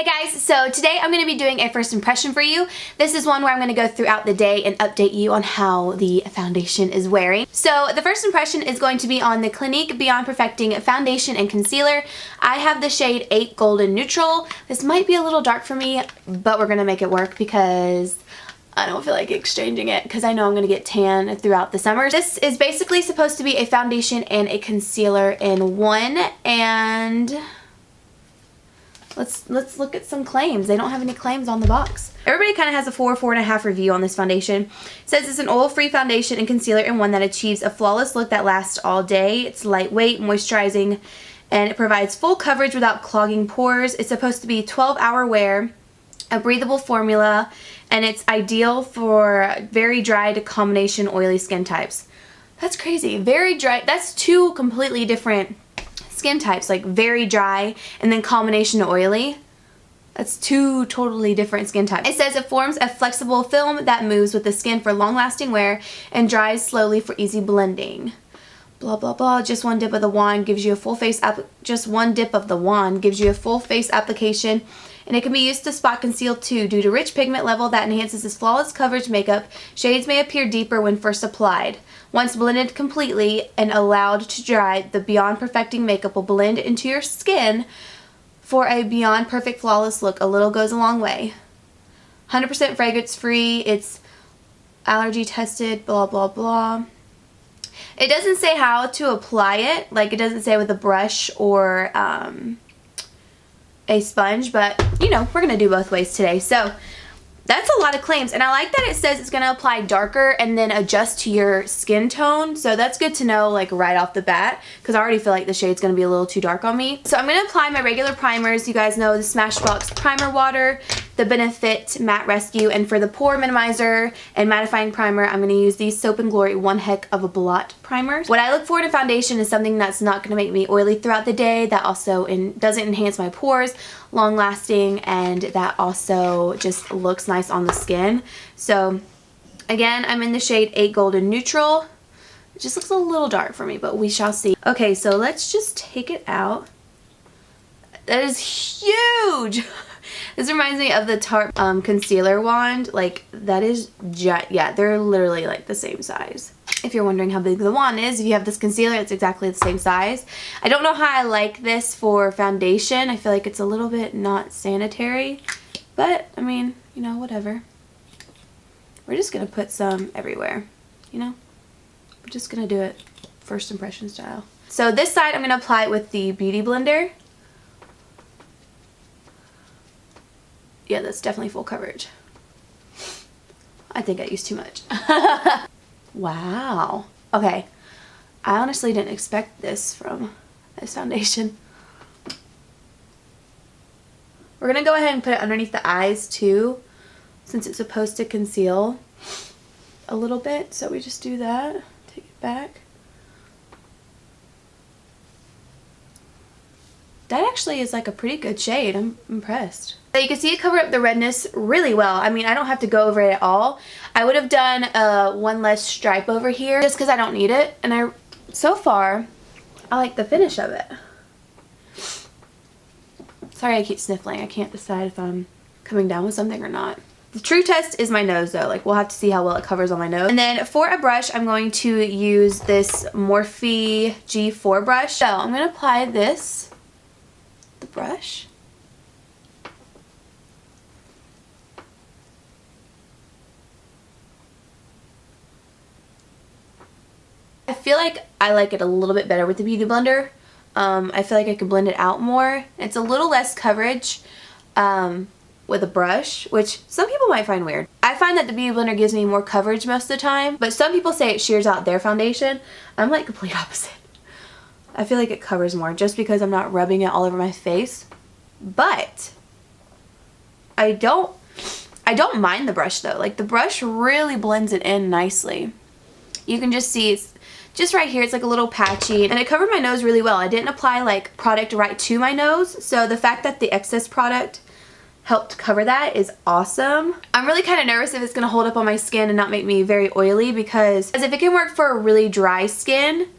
Hey guys, so today I'm going to be doing a first impression for you. This is one where I'm going to go throughout the day and update you on how the foundation is wearing. So the first impression is going to be on the Clinique Beyond Perfecting foundation and concealer. I have the shade 8 Golden Neutral. This might be a little dark for me, but we're going to make it work because I don't feel like exchanging it because I know I'm going to get tan throughout the summer. This is basically supposed to be a foundation and a concealer in one, and let's look at some claims. They don't have any claims on the box. Everybody kind of has a 4.5 review on this foundation. It says it's an oil-free foundation and concealer in one that achieves a flawless look that lasts all day. It's lightweight, moisturizing, and it provides full coverage without clogging pores. It's supposed to be 12-hour wear, a breathable formula, and it's ideal for very dry to combination oily skin types. That's crazy. Very dry. That's two completely different skin types, like very dry and then combination oily. That's two totally different skin types. It says it forms a flexible film that moves with the skin for long-lasting wear and dries slowly for easy blending. Blah blah blah. Just one dip of the wand gives you a full face application, and it can be used to spot conceal too. Due to rich pigment level that enhances this flawless coverage makeup, shades may appear deeper when first applied. Once blended completely and allowed to dry, the Beyond Perfecting makeup will blend into your skin for a beyond perfect flawless look. A little goes a long way. 100% fragrance free. It's allergy tested, blah blah blah. It doesn't say how to apply it. Like, it doesn't say with a brush or a sponge, but you know, we're gonna do both ways today. So that's a lot of claims, and I like that it says it's going to apply darker and then adjust to your skin tone. So that's good to know, like, right off the bat, because I already feel like the shade's going to be a little too dark on me. So I'm going to apply my regular primers. You guys know the Smashbox Primer Water, the Benefit Matte Rescue, and for the pore minimizer and mattifying primer, I'm going to use the Soap & Glory One Heck of a Blot primers. What I look for in a foundation is something that's not going to make me oily throughout the day, that also doesn't enhance my pores, long lasting, and that also just looks nice on the skin. So again, I'm in the shade 8 Golden Neutral. It just looks a little dark for me, but we shall see. Okay, so let's just take it out. That is huge. This reminds me of the Tarte concealer wand. Like, that is yeah, they're literally like the same size. If you're wondering how big the wand is, if you have this concealer, it's exactly the same size. I don't know how I like this for foundation. I feel like it's a little bit not sanitary, but I mean, you know, whatever. We're just gonna put some everywhere, you know? We're just gonna do it first impression style. So this side, I'm gonna apply it with the Beauty Blender. Yeah, that's definitely full coverage. I think I used too much. Wow. Okay. I honestly didn't expect this from this foundation. We're going to go ahead and put it underneath the eyes too, since it's supposed to conceal a little bit. So we just do that. Take it back. That actually is like a pretty good shade. I'm impressed. So you can see it covered up the redness really well. I mean, I don't have to go over it at all. I would have done one less stripe over here just because I don't need it. And so far, I like the finish of it. Sorry, I keep sniffling. I can't decide if I'm coming down with something or not. The true test is my nose though. Like, we'll have to see how well it covers on my nose. And then for a brush, I'm going to use this Morphe G4 brush. So I'm going to apply this. The brush. I feel like I like it a little bit better with the Beauty Blender. I feel like I could blend it out more. It's a little less coverage with a brush, which some people might find weird. I find that the Beauty Blender gives me more coverage most of the time, but some people say it shears out their foundation. I'm like complete opposite. I feel like it covers more just because I'm not rubbing it all over my face. But I don't mind the brush though. Like, the brush really blends it in nicely. You can just see it's just right here. It's like a little patchy, and it covered my nose really well. I didn't apply like product right to my nose, so the fact that the excess product helped cover that is awesome. I'm really kind of nervous if it's going to hold up on my skin and not make me very oily, because if it can work for a really dry skin,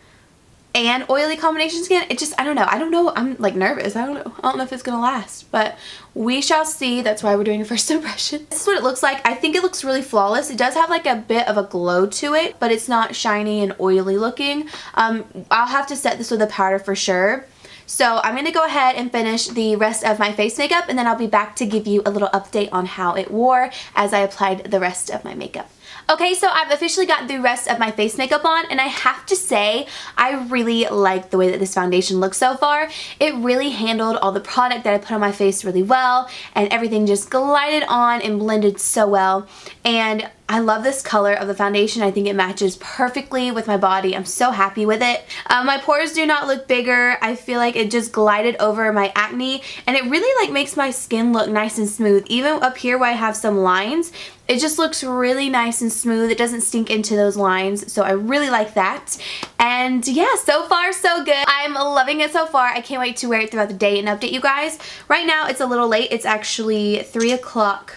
and oily combination skin, it just, I don't know, I'm like nervous. I don't know if it's gonna last, but we shall see. That's why we're doing a first impression. This is what it looks like. I think it looks really flawless. It does have like a bit of a glow to it, but it's not shiny and oily looking. I'll have to set this with a powder for sure. So I'm going to go ahead and finish the rest of my face makeup, and then I'll be back to give you a little update on how it wore as I applied the rest of my makeup. Okay, so I've officially got the rest of my face makeup on, and I have to say I really like the way that this foundation looks so far. It really handled all the product that I put on my face really well, and everything just glided on and blended so well. And I love this color of the foundation. I think it matches perfectly with my body. I'm so happy with it. My pores do not look bigger. I feel like it just glided over my acne, and it really like makes my skin look nice and smooth. Even up here where I have some lines, it just looks really nice and smooth. It doesn't sink into those lines, so I really like that. And yeah, so far so good. I'm loving it so far. I can't wait to wear it throughout the day and update you guys. Right now it's a little late. It's actually 3 o'clock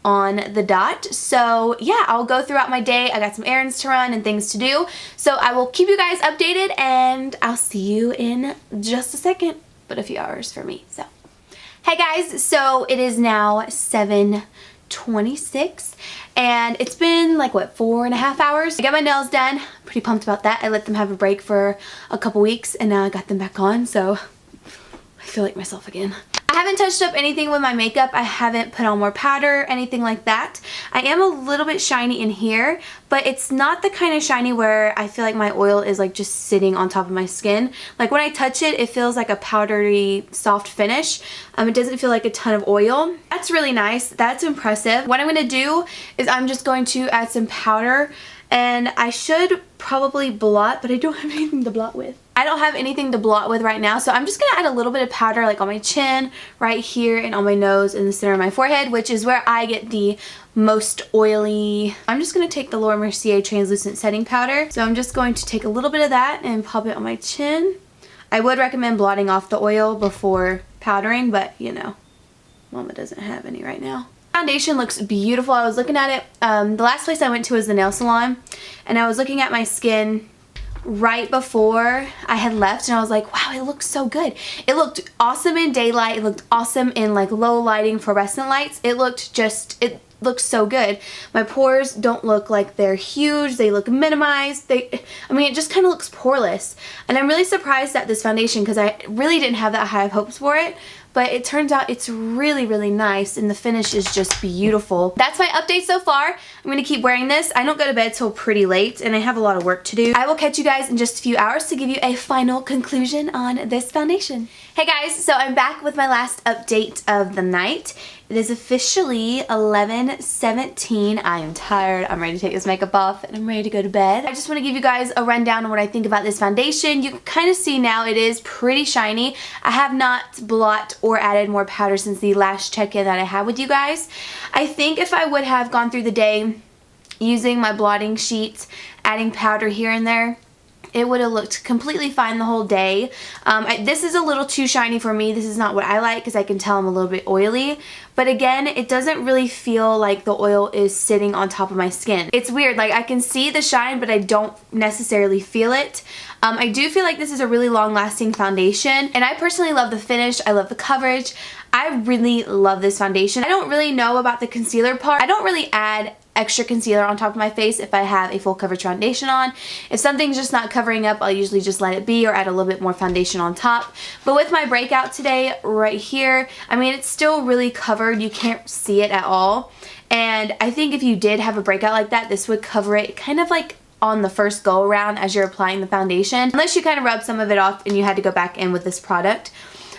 on the dot. So yeah, I'll go throughout my day. I got some errands to run and things to do. So I will keep you guys updated, and I'll see you in just a second, but a few hours for me. So hey guys, so it is now 7:26 and it's been like what, 4.5 hours. I got my nails done. Pretty pumped about that. I let them have a break for a couple weeks and now I got them back on, so I feel like myself again. I haven't touched up anything with my makeup. I haven't put on more powder, anything like that. I am a little bit shiny in here, but it's not the kind of shiny where I feel like my oil is like just sitting on top of my skin. Like when I touch it, it feels like a powdery soft finish. It doesn't feel like a ton of oil. That's really nice. That's impressive. What I'm going to do is I'm just going to add some powder, and I should probably blot, but I don't have anything to blot with. I don't have anything to blot with right now, so I'm just going to add a little bit of powder like on my chin, right here, and on my nose and the center of my forehead, which is where I get the most oily. I'm just going to take the Laura Mercier translucent setting powder. So I'm just going to take a little bit of that and pop it on my chin. I would recommend blotting off the oil before powdering, but you know, Mama doesn't have any right now. Foundation looks beautiful. I was looking at it, the last place I went to was the nail salon, and I was looking at my skin right before I had left, and I was like, wow, it looks so good. It looked awesome in daylight. It looked awesome in like low lighting fluorescent lights. It looks so good. My pores don't look like they're huge. They look minimized. I mean, it just kind of looks poreless. And I'm really surprised at this foundation because I really didn't have that high of hopes for it. But it turns out it's really, really nice, and the finish is just beautiful. That's my update so far. I'm going to keep wearing this. I don't go to bed till pretty late, and I have a lot of work to do. I will catch you guys in just a few hours to give you a final conclusion on this foundation. Hey guys, so I'm back with my last update of the night. It is officially 11:17. I am tired. I'm ready to take this makeup off and I'm ready to go to bed. I just want to give you guys a rundown on what I think about this foundation. You can kind of see now it is pretty shiny. I have not blot or added more powder since the last check-in that I had with you guys. I think if I would have gone through the day using my blotting sheet, adding powder here and there, it would have looked completely fine the whole day. This is a little too shiny for me. This is not what I like because I can tell I'm a little bit oily. But again, it doesn't really feel like the oil is sitting on top of my skin. It's weird. Like I can see the shine, but I don't necessarily feel it. I do feel like this is a really long-lasting foundation. And I personally love the finish. I love the coverage. I really love this foundation. I don't really know about the concealer part. I don't really add extra concealer on top of my face if I have a full coverage foundation on. If something's just not covering up, I'll usually just let it be or add a little bit more foundation on top. But with my breakout today right here, I mean, it's still really covered. You can't see it at all. And I think if you did have a breakout like that, this would cover it kind of like on the first go around as you're applying the foundation, unless you kind of rub some of it off and you had to go back in with this product.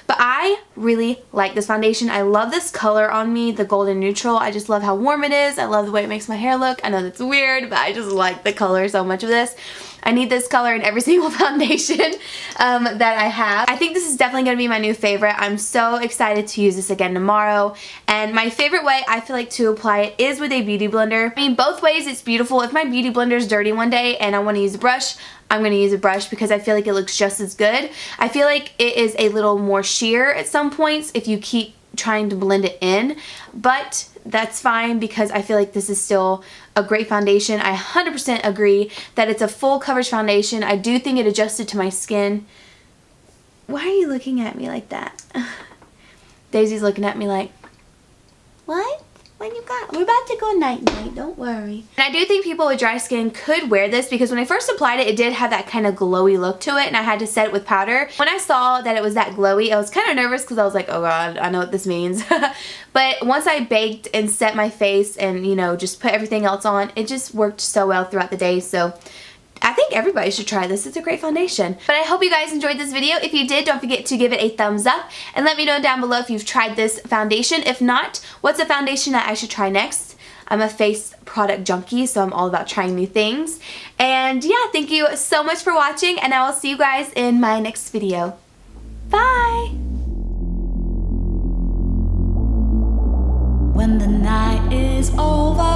But I really like this foundation. I love this color on me, the golden neutral. I just love how warm it is. I love the way it makes my hair look. I know that's weird, but I just like the color so much of this. I need this color in every single foundation that I have. I think this is definitely going to be my new favorite. I'm so excited to use this again tomorrow. And my favorite way I feel like to apply it is with a beauty blender. I mean, both ways it's beautiful. If my beauty blender is dirty one day and I want to use a brush, I'm going to use a brush because I feel like it looks just as good. I feel like it is a little more sheer at some points if you keep trying to blend it in, but that's fine because I feel like this is still a great foundation. I 100% agree that it's a full coverage foundation. I do think it adjusted to my skin. Why are you looking at me like that? Daisy's looking at me like, what? What you got? We're about to go night-night, don't worry. And I do think people with dry skin could wear this because when I first applied it, it did have that kind of glowy look to it, and I had to set it with powder. When I saw that it was that glowy, I was kind of nervous because I was like, oh god, I know what this means. But once I baked and set my face and, you know, just put everything else on, it just worked so well throughout the day. So I think everybody should try this. It's a great foundation. But I hope you guys enjoyed this video. If you did, don't forget to give it a thumbs up and let me know down below if you've tried this foundation. If not, what's a foundation that I should try next? I'm a face product junkie, so I'm all about trying new things. And yeah, thank you so much for watching, and I will see you guys in my next video. Bye! When the night is over